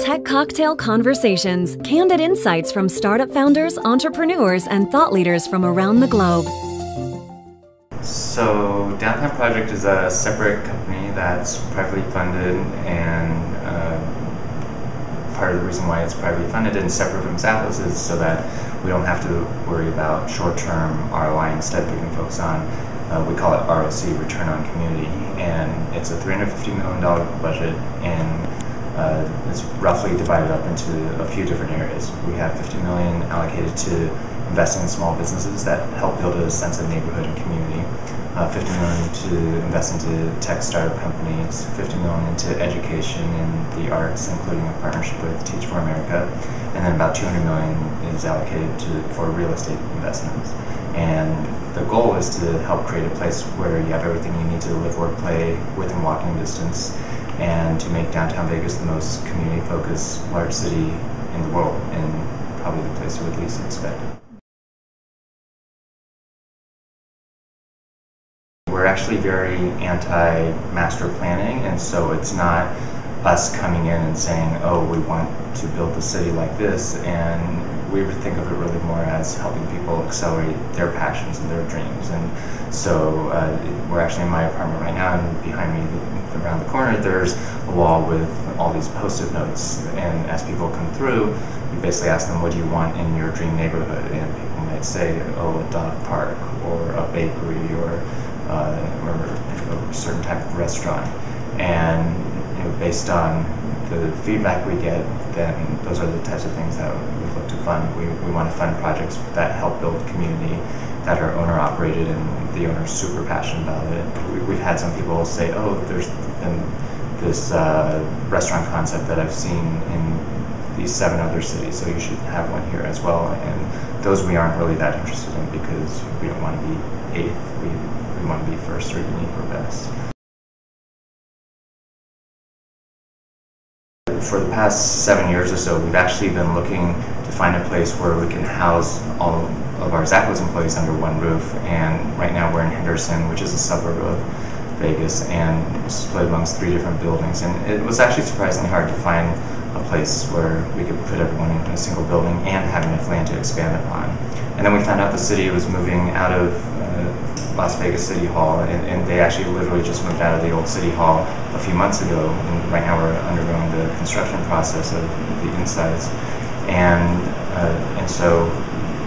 Tech Cocktail Conversations, candid insights from startup founders, entrepreneurs, and thought leaders from around the globe. So Downtown Project is a separate company that's privately funded, and part of the reason why it's privately funded and separate from Zappos is so that we don't have to worry about short-term ROI. Instead, we can focus on, we call it ROC, Return on Community, and it's a $350 million budget, and it's roughly divided up into a few different areas. We have $50 million allocated to investing in small businesses that help build a sense of neighborhood and community, $50 million to invest into tech startup companies, $50 million into education and the arts, including a partnership with Teach for America, and then about $200 million is allocated for real estate investments. And the goal is to help create a place where you have everything you need to live, work, play within walking distance, and to make downtown Vegas the most community-focused large city in the world, and probably the place you would least expect. We're actually very anti-master planning, and so it's not us coming in and saying, oh, we want to build the city like this, and we would think of it really more as helping people accelerate their passions and their dreams. And so we're actually in my apartment right now, and behind me around the corner there's a wall with all these post-it notes, and as people come through, you basically ask them, what do you want in your dream neighborhood? And people might say, oh, a dog park, or a bakery, or a certain type of restaurant. And based on the feedback we get, then those are the types of things that we look to fund. We want to fund projects that help build community, that are owner-operated, and the owner's super passionate about it. We've had some people say, oh, there's been this restaurant concept that I've seen in these 7 other cities, so you should have one here as well. And those we aren't really that interested in, because we don't want to be eighth. We want to be first, or unique, or best. For the past 7 years or so, we've actually been looking to find a place where we can house all of our Zappos employees under one roof. And right now we're in Henderson, which is a suburb of Vegas, and split amongst 3 different buildings. And it was actually surprisingly hard to find a place where we could put everyone in a single building and have enough land to expand upon. And then we found out the city was moving out of Las Vegas City Hall, and they actually literally just moved out of the old City Hall a few months ago, and right now we're undergoing the construction process of the insides. And so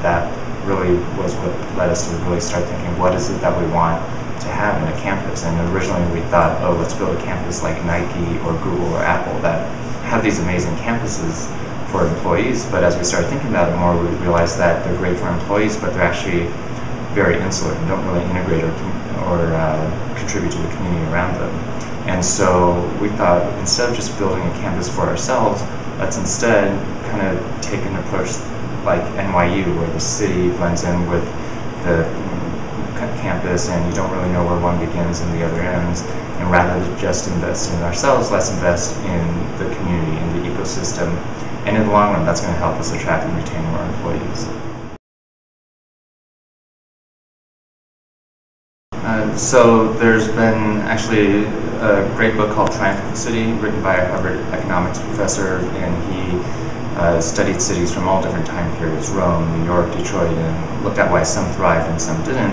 that really was what led us to really start thinking, what is it that we want to have in a campus? And originally we thought, oh, let's build a campus like Nike or Google or Apple that have these amazing campuses for employees. But as we started thinking about it more, we realized that they're great for employees, but they're actually very insular and don't really integrate or contribute to the community around them. And so we thought, instead of just building a campus for ourselves, let's instead kind of take an approach like NYU, where the city blends in with the campus and you don't really know where one begins and the other ends. And rather than just invest in ourselves, let's invest in the community, in the ecosystem. And in the long run, that's going to help us attract and retain more employees. So there's been actually a great book called Triumph of the City, written by a Harvard economics professor, and he studied cities from all different time periods, Rome, New York, Detroit, and looked at why some thrived and some didn't.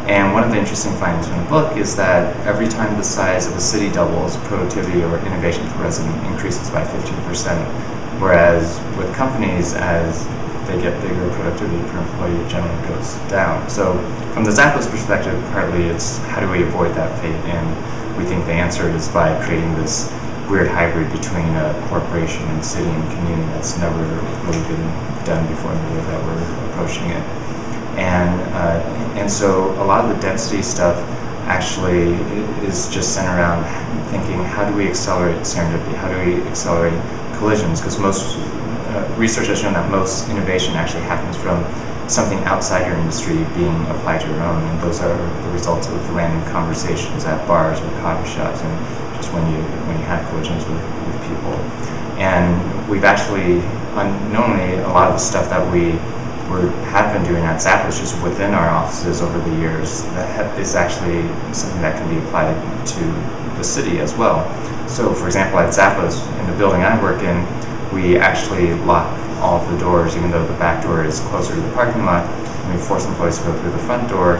And one of the interesting findings from the book is that every time the size of a city doubles, productivity or innovation per resident increases by 15%, whereas with companies, as they get bigger, productivity per employee generally goes down. So from the Zappos perspective, partly it's how do we avoid that fate? And we think the answer is by creating this weird hybrid between a corporation and city and community that's never really been done before in the way that we're approaching it. And so a lot of the density stuff actually is just centered around thinking, how do we accelerate serendipity? How do we accelerate collisions? Because most research has shown that most innovation actually happens from something outside your industry being applied to your own, and those are the results of random conversations at bars or coffee shops, and just when you have collisions with people. And we've actually, unknowingly, a lot of the stuff that we have been doing at Zappos just within our offices over the years that is actually something that can be applied to the city as well. So for example, at Zappos, in the building I work in, we actually lock all of the doors, even though the back door is closer to the parking lot, and we force employees to go through the front door,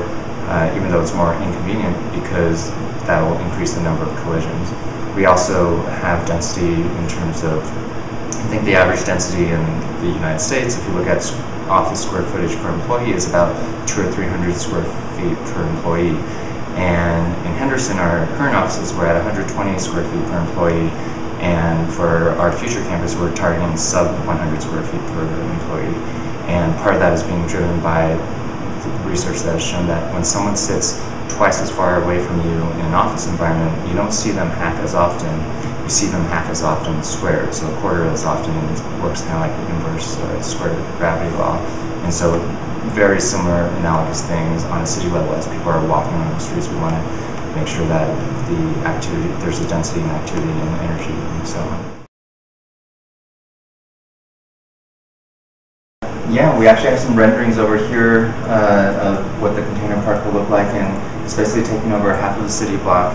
even though it's more inconvenient, because that will increase the number of collisions. We also have density in terms of, I think the average density in the United States, if you look at office square footage per employee, is about 200 or 300 square feet per employee. And in Henderson, our current offices, we're at 120 square feet per employee, and for our future campus, we're targeting sub 100 square feet per employee. And part of that is being driven by research that has shown that when someone sits twice as far away from you in an office environment, you don't see them half as often. You see them half as often squared, so a quarter as often. It works kind of like the inverse square gravity law. And so very similar analogous things on a city level. As people are walking on the streets, we want to make sure that there's a density in activity and energy and so on. Yeah, we actually have some renderings over here of what the container park will look like, and it's basically taking over half of the city block,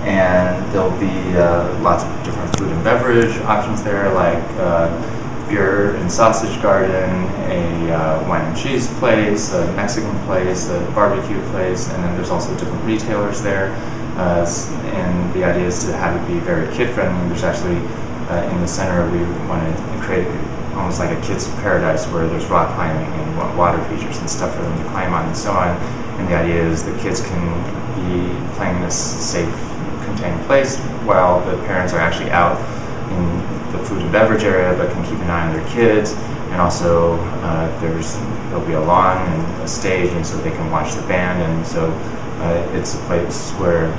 and there'll be lots of different food and beverage options there, like beer and sausage garden, a wine and cheese place, a Mexican place, a barbecue place, and then there's also different retailers there. And the idea is to have it be very kid-friendly. There's actually, in the center, we want to create almost like a kid's paradise where there's rock climbing and water features and stuff for them to climb on and so on. And the idea is the kids can be playing in this safe, contained place while the parents are actually out in the food and beverage area, but can keep an eye on their kids. And also there'll be a lawn and a stage, and so they can watch the band. And so it's a place where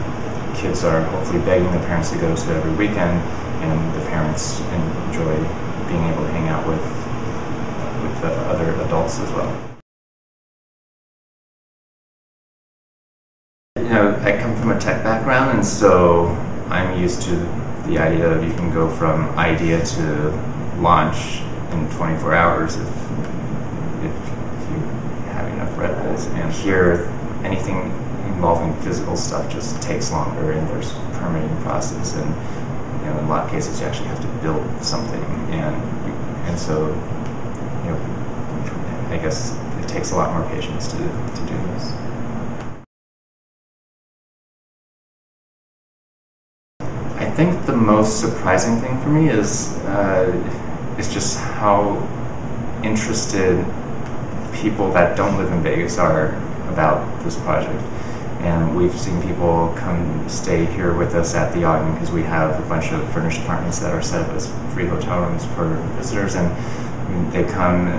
kids are hopefully begging the parents to go to every weekend, and the parents enjoy being able to hang out with the other adults as well. You know, I come from a tech background, and so I'm used to the idea of you can go from idea to launch in 24 hours if you have enough Red Bulls. And here, anything involving physical stuff just takes longer, and there's a permitting process, and you know, in a lot of cases you actually have to build something, and so, you know, I guess it takes a lot more patience to do this. I think the most surprising thing for me is just how interested people that don't live in Vegas are about this project. And we've seen people come stay here with us at the Ogden because we have a bunch of furnished apartments that are set up as free hotel rooms for visitors, and they come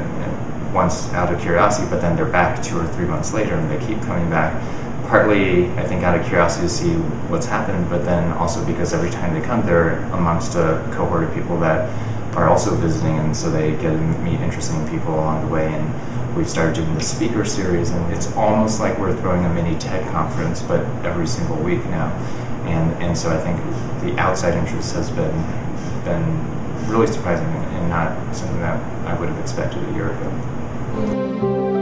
once out of curiosity, but then they're back 2 or 3 months later, and they keep coming back. Partly, I think, out of curiosity to see what's happened, but then also because every time they come, they're amongst a cohort of people that are also visiting, and so they get to meet interesting people along the way. And we've started doing the speaker series, and it's almost like we're throwing a mini TED conference, but every single week now. And so I think the outside interest has been really surprising and not something that I would have expected a year ago.